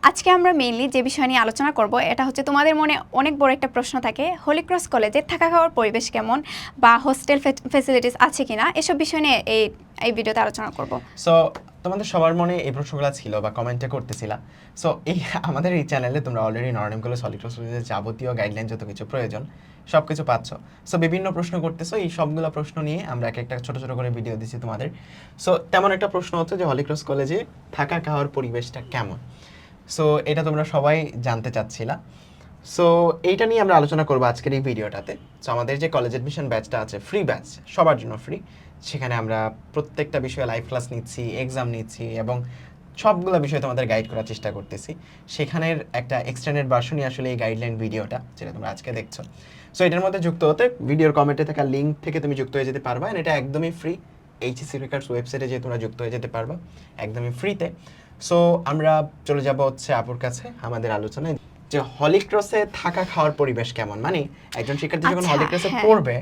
আজকে আমরা মেইনলি যে বিষয় নিয়ে আলোচনা করব এটা হচ্ছে তোমাদের মনে অনেক বড় একটা প্রশ্ন থাকে হলি ক্রস কলেজে থাকা খাওয়ার পরিবেশ কেমন বা হোস্টেল ফ্যাসিলিটিস আছে কিনা এসব বিষয় নিয়ে এই ভিডিওতে আলোচনা করব। সো তোমাদের সবার মনে এই প্রশ্নগুলো ছিল বা কমেন্টে করতেছিলা। সো আমাদের এই চ্যানেলে তোমরা already Notre Dame college Holy Cross কলেজের যাবতীয় গাইডলাইন যত কিছু প্রয়োজন সব কিছু পাচ্ছ। সো বিভিন্ন প্রশ্ন করতেছো, এই সবগুলো প্রশ্ন নিয়ে আমরা একটা ছোট ছোট করে ভিডিও দিচ্ছি তোমাদের। সো তেমন একটা প্রশ্ন হচ্ছে যে হলি ক্রস কলেজে থাকা খাওয়ার পরিবেশটা কেমন। সো এটা তোমরা সবাই জানতে চাচ্ছিলা। সো এইটা নিয়ে আমরা আলোচনা করবো আজকের এই ভিডিওটাতে। সো আমাদের যে কলেজ অ্যাডমিশন ব্যাচটা আছে, ফ্রি ব্যাচ, সবার জন্য ফ্রি। সেখানে আমরা প্রত্যেকটা বিষয়ে লাইভ ক্লাস নিচ্ছি, এক্সাম নিচ্ছি এবং সবগুলো বিষয়ে তোমাদের গাইড করার চেষ্টা করতেছি। সেখানের একটা এক্সটেন্ডেড ভার্সনই আসলে এই গাইডলাইন ভিডিওটা, যেটা তোমরা আজকে দেখছো। সো এটার মধ্যে যুক্ত হতে ভিডিওর কমেন্টে থাকা লিঙ্ক থেকে তুমি যুক্ত হয়ে যেতে পারবা। এটা একদমই ফ্রি। এইচএসসি রেকর্ডস ওয়েবসাইটে যেয়ে তোমরা যুক্ত হয়ে যেতে পারবা একদমই ফ্রিতে। সো আমরা চলে যাব হচ্ছে আপুর কাছে আমাদের আলোচনায়, যে হলি ক্রসে থাকা খাওয়ার পরিবেশ কেমন। মানে একজন শিক্ষার্থী যখন হলি ক্রসে পড়বে,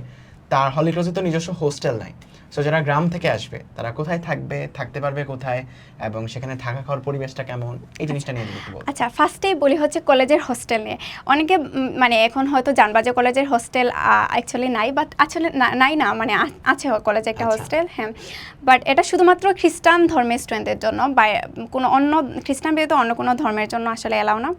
তার হলি ক্রসে তো নিজস্ব হোস্টেল নাই। সো যারা গ্রাম থেকে আসবে তারা কোথায় থাকবে, থাকতে পারবে কোথায়, এবং সেখানে থাকা খাওয়ার পরিবেশটা কেমন, এই জিনিসটা নিয়ে একটু বলবো। আচ্ছা, ফার্স্টেই বলি হচ্ছে কলেজের হোস্টেল নিয়ে। অনেকে মানে এখন হয়তো জানবা যে কলেজের হোস্টেল অ্যাকচুয়ালি নাই, বাট আসলে নাই না, মানে আছে কলেজে একটা হোস্টেল, হ্যাঁ। বাট এটা শুধুমাত্র খ্রিস্টান ধর্মের স্টুডেন্টদের জন্য, বা কোনো অন্য খ্রিস্টান ব্যতীত অন্য কোনো ধর্মের জন্য আসলে এলাও না।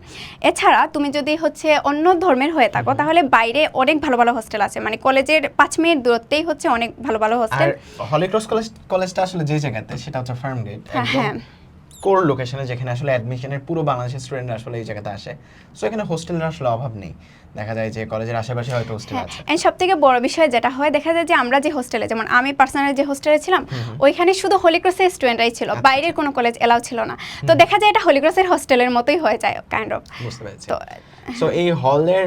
এছাড়া তুমি যদি হচ্ছে অন্য ধর্মের হয়ে থাকো তাহলে বাইরে অনেক ভালো ভালো হোস্টেল আছে, মানে কলেজের 5 মিনিট দূরত্বেই হচ্ছে অনেক ভালো ভালো হোস্টেল। হলি ক্রস কলেজটা আসলে যে জায়গাতে, সেটা হচ্ছে ফার্মগেট, একদম কোর লোকেশনে, যেখানে আসলে অ্যাডমিশনের পুরো বাংলাদেশের স্টুডেন্টরা আসলে এই জায়গাতে আসে। সো এখানে হোস্টেলের আসলে অভাব নেই। দেখা যায় যে কলেজের আশেপাশে হয়তো হোস্টেল আছে। এন্ড সবথেকে বড় বিষয় যেটা হয়, দেখা যায় যে আমরা যে হোস্টেলে, যেমন আমি পার্সোনালি যে হোস্টেলে ছিলাম, ওইখানে শুধু হলি ক্রসের স্টুডেন্টরাই ছিল, বাইরের কোনো কলেজ এলাও ছিল না। তো দেখা যায় এটা হলি ক্রসের হোস্টেলের মতোই হয়ে যায় কাইন্ড অফ। বুঝতে পেরেছি। সো এই হলের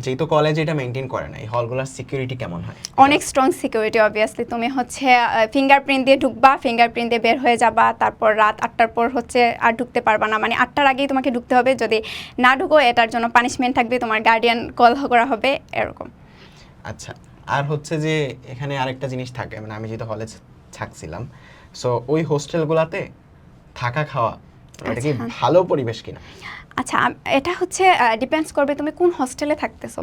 যেহেতু কলেজ এটা মেইনটেইন করে না, এই হলগুলোর সিকিউরিটি কেমন হয়? অনেক স্ট্রং সিকিউরিটি। অবভিয়াসলি তুমি হচ্ছে ফিঙ্গারপ্রিন্ট দিয়ে ঢুকবা, ফিঙ্গারপ্রিন্ট দিয়ে বের হয়ে যাবা, তারপর রাত 8টার পর হচ্ছে আর ঢুকতে পারবা না, মানে 8টার আগেই তোমাকে ঢুকতে হবে। যদি না ঢুকো এটার জন্য পানিশমেন্ট থাকবে, তোমার গার্ডিয়ান কল করা হবে, এরকম। আচ্ছা, আর হচ্ছে যে এখানে আরেকটা জিনিস থাকে, মানে আমি যেহেতু হলে থাকছিলাম, সো ওই হোস্টেলগুলোতে থাকা খাওয়া এটা কি ভালো পরিবেশ কিনা? আচ্ছা, এটা হচ্ছে ডিপেন্ডস করবে তুমি কোন হোস্টেলে থাকতেছো।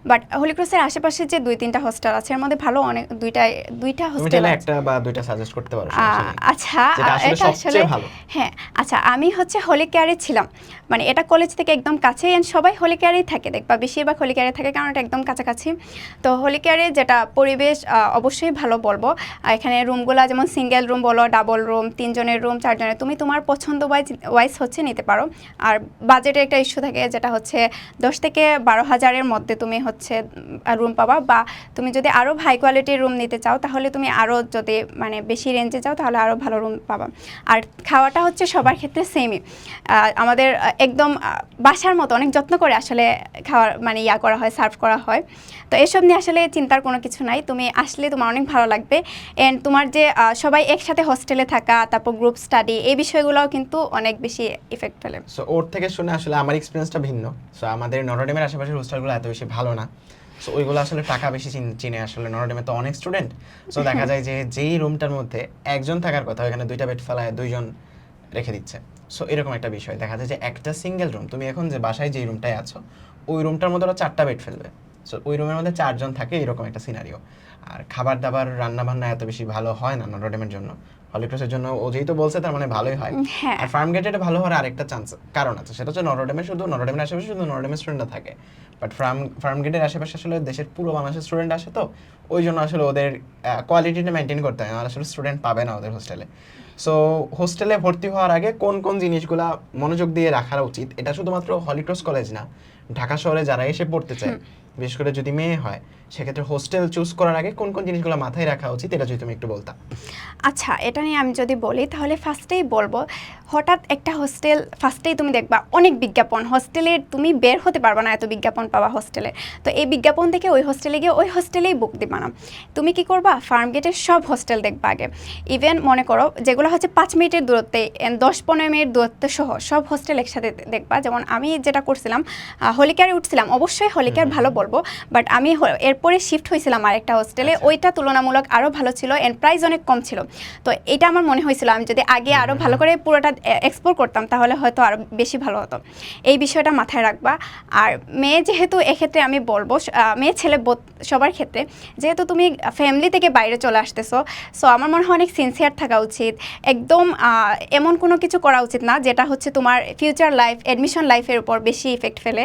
বাট হলি ক্রসের আশেপাশে যে 2-3টা হোস্টেল আছে, এর মধ্যে ভালো অনেক দুইটা হোস্টেল আছে। একটা বা দুইটা সাজেস্ট করতে পারো? আচ্ছা, এটা আসলে ভালো। হ্যাঁ, আচ্ছা, আমি হচ্ছে হলি কেয়ারে ছিলাম, মানে এটা কলেজ থেকে একদম কাছে, এন্ড সবাই হলি কেয়ারেই থাকে, দেখবা বেশিরভাগ হলি কেয়ারে থাকে, কারণ এটা একদম কাছাকাছি। তো হলি কেয়ারে যেটা পরিবেশ অবশ্যই ভালো বলবো। এখানে রুমগুলো যেমন সিঙ্গেল রুম বলো, ডাবল রুম, 3 জনের রুম, 4 জনের, তুমি তোমার পছন্দ ওয়াইজ হচ্ছে নিতে পারো। আর বাজেটের একটা ইস্যু থাকে, যেটা হচ্ছে 10 থেকে 12 হাজারের মধ্যে তুমি হচ্ছে রুম পাবা, বা তুমি যদি আরও হাই কোয়ালিটির রুম নিতে চাও তাহলে তুমি আরও, যদি মানে বেশি রেঞ্জে চাও তাহলে আরও ভালো রুম পাবা। আর খাওয়াটা হচ্ছে সবার ক্ষেত্রে সেমই, আমাদের একদম বাসার মতো অনেক যত্ন করে আসলে খাওয়ার মানে করা হয়, সার্ভ করা হয়। তো এসব নিয়ে আসলে চিন্তার কোনো কিছু নাই, তুমি আসলে তোমার অনেক ভালো লাগবে। এন্ড তোমার যে সবাই একসাথে হোস্টেলে থাকা, তারপর গ্রুপ স্টাডি, এই বিষয়গুলোও কিন্তু অনেক বেশি ইফেক্ট ফেলে। সো ওর থেকে শুনে আসলে আমার এক্সপিরিয়েন্সটা ভিন্ন। সো আমাদের নরডেমের আশেপাশের হোস্টেলগুলো এত বেশি ভালো না। সো ওইগুলো আসলে টাকা বেশি চিনে, আসলে নরডেমে তো অনেক স্টুডেন্ট। সো দেখা যায় যে যেই রুমটার মধ্যে একজন থাকার কথা, ওইখানে 2টা বেড ফেলায় 2 জন রেখে দিচ্ছে। সো এরকম একটা বিষয় দেখা যায় যে একটা সিঙ্গেল রুম, তুমি এখন যে বাসায় যেই রুমটায় আছো, ওই রুমটার মধ্যে ওরা 4টা বেড ফেলবে। সো ওই রুমের মধ্যে 4 জন থাকে, এরকম একটা সিনারিও। আর খাবার দাবার, রান্না বান্না এত বেশি ভালো হয় না নরডেমের জন্য। হলি ক্রসের জন্য ও যেহেতু বলছে, তার মানে ভালোই হয়। আর ফার্মগেটে এটা ভালো হওয়ার আরেকটা কারণ আছে, সেটা হচ্ছে নরডেমের আশেপাশে শুধু নরডেমের স্টুডেন্টরা থাকে। বাট ফার্মগেটের আশেপাশে আসলে দেশের পুরো বাংলাদেশের স্টুডেন্ট আসে, তো ওই জন্য আসলে ওদের কোয়ালিটিটা মেনটেন করতে হয়, আর আসলে স্টুডেন্ট পাবে না ওদের হোস্টেলে। সো হোস্টেলে ভর্তি হওয়ার আগে কোন কোন জিনিসগুলা মনোযোগ দিয়ে রাখা উচিত, এটা শুধুমাত্র হলি ক্রস কলেজ না, ঢাকা শহরে যারা এসে পড়তে চায়, বিশেষ করে যদি মেয়ে হয়, সেক্ষেত্রে হোস্টেল চুজ করার আগে কোন কোন জিনিসগুলো মাথায় রাখা উচিত, এটা যদি তুমি একটু বলতা। আচ্ছা, এটা নিয়ে আমি যদি বলি তাহলে ফার্স্টেই বলবো, হঠাৎ একটা হোস্টেল ফার্স্টেই তুমি দেখবা অনেক বিজ্ঞাপন, হোস্টেলের তুমি বের হতে পারবা না, এত বিজ্ঞাপন পাবা হোস্টেলে। তো এই বিজ্ঞাপন থেকে ওই হোস্টেলে গিয়ে ওই হোস্টেলেই বুক দিবা না। তুমি কি করবা, ফার্মগেটের সব হোস্টেল দেখবা আগে। ইভেন মনে করো যেগুলো হচ্ছে 5 মিনিটের দূরত্বে, 10-15 মিনিট দূরত্ব সহ সব হোস্টেল একসাথে দেখবা। যেমন আমি যেটা করছিলাম, হলি কেয়ারে উঠছিলাম, অবশ্যই হলি কেয়ার ভালো বলবো, বাট আমি এরপরে শিফট হয়েছিলাম আরেকটা হোস্টেলে, আচ্ছা। ওইটা তুলনামূলক আরও ভালো ছিল এন্ড প্রাইস অনেক কম ছিল। তো এটা আমার মনে হয়েছিল আমি যদি আগে আরও ভালো করে পুরোটা এক্সপ্লোর করতাম তাহলে হয়তো আরও বেশি ভালো হতো। এই বিষয়টা মাথায় রাখবা। আর মেয়ে যেহেতু এক্ষেত্রে আমি বলবো মেয়ে ছেলে সবার ক্ষেত্রে, যেহেতু তুমি ফ্যামিলি থেকে বাইরে চলে আসতেছো, সো আমার মনে হয় অনেক সিনসিয়ার থাকা উচিত। একদম এমন কোনো কিছু করা উচিত না যেটা হচ্ছে তোমার ফিউচার লাইফ, অ্যাডমিশন লাইফের উপর বেশি ইফেক্ট ফেলে।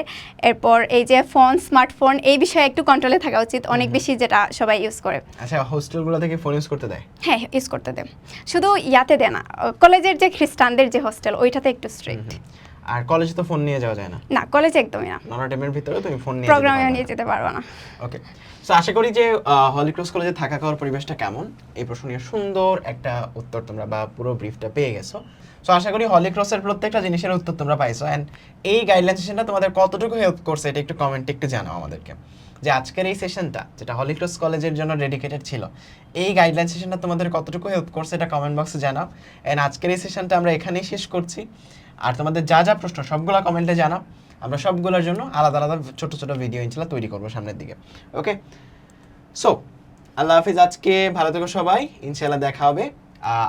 এরপর এই যে ফোন, স্মার্টফোন, এই বিষয়ে একটু কন্ট্রোলে থাকা উচিত, অনেক বেশি, যেটা সবাই ইউজ করে। আচ্ছা, হোস্টেলগুলো থেকে ফোন ইউজ করতে দেয়? হ্যাঁ, ইউজ করতে দেয়, শুধু ইয়াতে দেয় না, কলেজের যে খ্রিস্টানদের যে হোস্টেল ওইটাতে একটু স্ট্রিক্ট। আর কলেজে তো ফোন নিয়ে যাওয়া যায় না? না, কলেজে একদমই না, ননটেমের ভিতরে তুমি ফোন নিয়ে প্রোগ্রামে নিয়ে যেতে পারবো না। ওকে, সো আশা করি যে হলিক্রস কলেজে থাকা খাওয়ার পরিবেশটা কেমন, এই প্রশ্ন নিয়ে সুন্দর একটা উত্তর তোমরা বা পুরো ব্রিফটা পেয়ে গেছো। সো আশা করি হলিক্রসের প্রত্যেকটা জিনিসের উত্তর তোমরা পাইছো। অ্যান্ড এই গাইডলাইন সেশনটা তোমাদের কতটুকু হেল্প করছে এটা একটু কমেন্টে একটু জানাও আমাদেরকে, যে আজকের এই সেশনটা যেটা হলিক্রস কলেজের জন্য ডেডিকেটেড ছিল, এই গাইডলাইন সেশনটা তোমাদের কতটুকু হেল্প করছে এটা কমেন্ট বক্সে জানাও। অ্যান্ড আজকের এই সেশনটা আমরা এখানেই শেষ করছি। আর তোমাদের যা যা প্রশ্ন সবগুলো কমেন্টে জানাও, আমরা সবগুলোর জন্য আলাদা আলাদা ছোট ছোট ভিডিও ইনশাল্লাহ তৈরি করবো সামনের দিকে। ওকে, সো আল্লাহ হাফিজ, আজকে ভালো থেকো সবাই, ইনশাল্লাহ দেখা হবে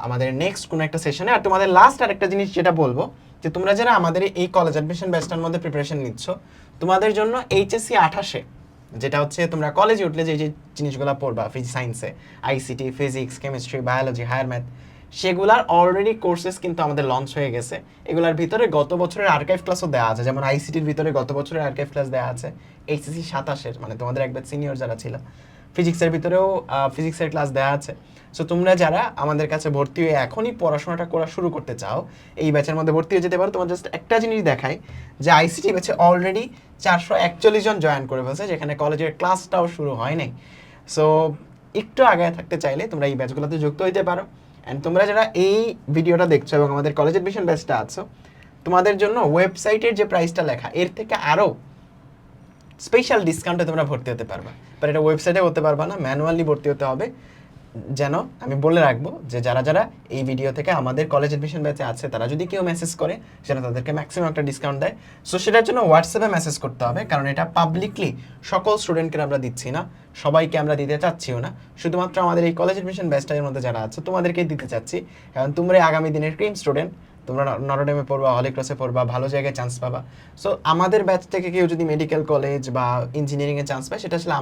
আমাদের নেক্সট কোনো একটা সেশনে। আর তোমাদের লাস্ট আর একটা জিনিস যেটা বলবো, যে তোমরা যারা আমাদের এই কলেজ অ্যাডমিশন ব্যাচটার মধ্যে প্রিপারেশন নিচ্ছ, তোমাদের জন্য এইচএসসি 28-এ যেটা হচ্ছে তোমরা কলেজে উঠলে যে যে জিনিসগুলো পড়বা সায়েন্সে, ICT, physics, chemistry, biology, higher math, সেগুলার অলরেডি কোর্সেস কিন্তু আমাদের লঞ্চ হয়ে গেছে। এগুলার ভিতরে গত বছরের আর্কাইভ ক্লাসও দেওয়া আছে, যেমন আইসিটির ভিতরে গত বছরের আর্কাইভ ক্লাস দেওয়া আছে, এইচএসসি 27-এর মানে তোমাদের একবার সিনিয়র যারা ছিল, ফিজিক্সের ভিতরেও ফিজিক্সের ক্লাস দেওয়া আছে। সো তোমরা যারা আমাদের কাছে ভর্তি হয়ে এখনই পড়াশোনাটা করা শুরু করতে চাও, এই ব্যাচের মধ্যে ভর্তি হয়ে যেতে পারো। তোমার জাস্ট একটা জিনিস দেখায় যে আইসিটি ব্যাচে অলরেডি 441 জন জয়েন করে ফেলছে, যেখানে কলেজের ক্লাসটাও শুরু হয় নাই। সো একটু আগে থাকতে চাইলে তোমরা এই ব্যাচগুলোতে যুক্ত হইতে পারো। অ্যান্ড তোমরা যারা এই ভিডিওটা দেখছো এবং আমাদের কলেজ অ্যাডমিশন ব্যাচটা আছো, তোমাদের জন্য ওয়েবসাইটের যে প্রাইসটা লেখা এর থেকে আরও স্পেশাল ডিসকাউন্টে তোমরা ভর্তি হতে পারবা। বাট এটা ওয়েবসাইটে হতে পারবা না, ম্যানুয়ালি ভর্তি হতে হবে। যেন আমি বলে রাখবো যে যারা যারা এই ভিডিও থেকে আমাদের কলেজ অ্যাডমিশন ব্যাচে আছে, তারা যদি কেউ মেসেজ করে সেটা তাদেরকে ম্যাক্সিমাম একটা ডিসকাউন্ট দেয়। সো সেটার জন্য হোয়াটসঅ্যাপে মেসেজ করতে হবে, কারণ এটা পাবলিকলি সকল স্টুডেন্টকে আমরা দিচ্ছি না, সবাইকে আমরা দিতে চাচ্ছিও না, শুধুমাত্র আমাদের এই কলেজ অ্যাডমিশন ব্যাচটার মধ্যে যারা আছে তোমাদেরকেই দিতে চাচ্ছি। কারণ তোমরা আগামী দিনের ক্রিম স্টুডেন্ট, তোমরা নটরডেমে পড়বা, হলিক্রসে পড়বা, ভালো জায়গায় চান্স পাবা। সো আমাদের ব্যাচ থেকে কেউ যদি মেডিকেল কলেজ বা ইঞ্জিনিয়ারিংয়ে চান্স পায়, সেটা আসলে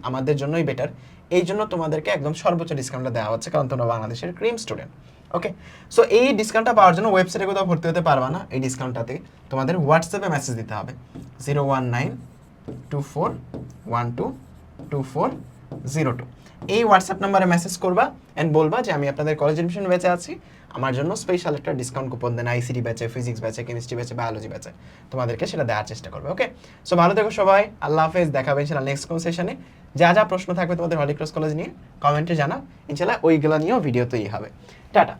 আমাদের জন্যই বেটার। এই জন্য তোমাদেরকে একদম সর্বোচ্চ ডিসকাউন্টটা দেওয়া হচ্ছে, কারণ তোমরা বাংলাদেশের ক্রিম স্টুডেন্ট। ওকে, সো এই ডিসকাউন্টটা পাওয়ার জন্য ওয়েবসাইটে কোথাও ভর্তি হতে পারবা না। এই ডিসকাউন্টটাতে তোমাদের হোয়াটসঅ্যাপে মেসেজ দিতে হবে 01924122402। এই হোয়াটসঅ্যাপ নাম্বারে মেসেজ করবা অ্যান্ড বলবা যে আমি আপনাদের কলেজ এডমিশন ব্যাচে আছি, আমার জন্য স্পেশাল একটা ডিসকাউন্ট কুপন দেন, আইসিটি ব্যাচে, ফিজিক্স ব্যাচে, কেমিস্ট্রি ব্যাচে, বায়োলজি ব্যাচে, তোমাদেরকে সেটা দেওয়ার চেষ্টা করবে। ওকে, সো ভালো থেকো সবাই, আল্লাহ হাফেজ, দেখা হবে ইনশাল্লাহ নেক্সট কোন সেশনে। যা যা প্রশ্ন থাকবে তোমাদের হলিক্রস কলেজ নিয়ে কমেন্টে জানা, ইনশাল্লাহ ওইগুলো নিয়েও ভিডিও তৈরি হবে। টাটা।